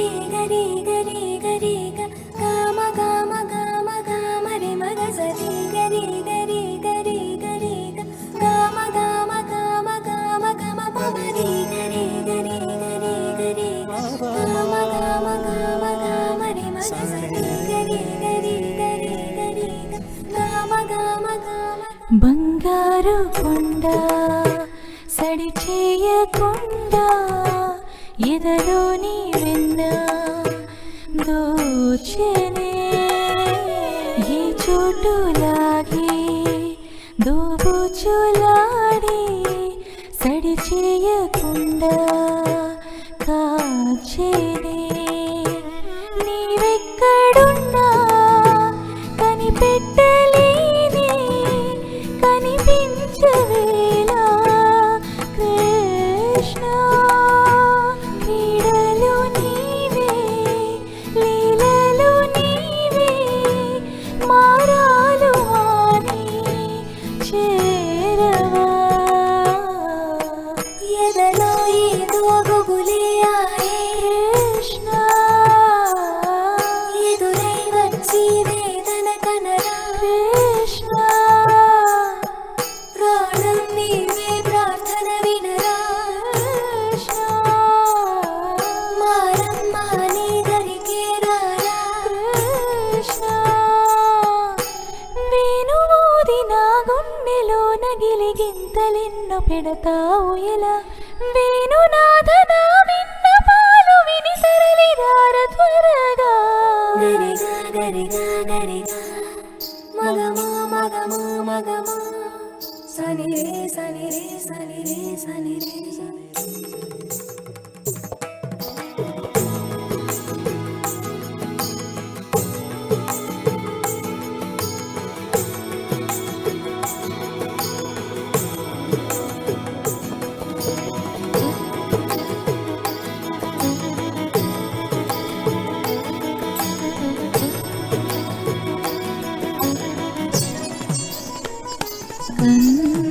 రే గరి గరి గరి గమ గమ గమ గమ రే మగ సరి గరి గరి గరి గరి గమ గమ గమ గమ గమ పవరి గరి గరి గరి గరి గమ గమ గమ గమ రే మగ సరి గరి గరి గరి గరి గమ గమ గమ బంగారు కొండ సడి చేయకుండా ఎదలోని వెన్న దోచెనే ఈ చోటులాగి దోబుచులాడి సడి చేయకుండా కాచేనే నీవెక్కడున్నా కనిపెట్టలేని కనిపించవేలా కృష్ణ క్రీడలు నీవే లీలలు నీవే మారాలు అని చేరవా ఎదలో ఏదో గుబులే ఆయే కృష్ణ ఎదురై వచ్చి వేదన కనరా కృష్ణ ప్రాణం నీవే ప్రార్థన వినరా కృష్ణ మారమ్మ నీ దరికే రారా కృష్ణ వేణువూది నా గుండెలో నగిలి గింతలెన్నో పెడతావు ఎలా వేణునాథ నా విన్నపాలు విని తరలిరార త్వరగా గరిగా గరిగా గరిగా మగమా మగమా మగమా సని రే సని రే సని రే సని రే సని కన్నుల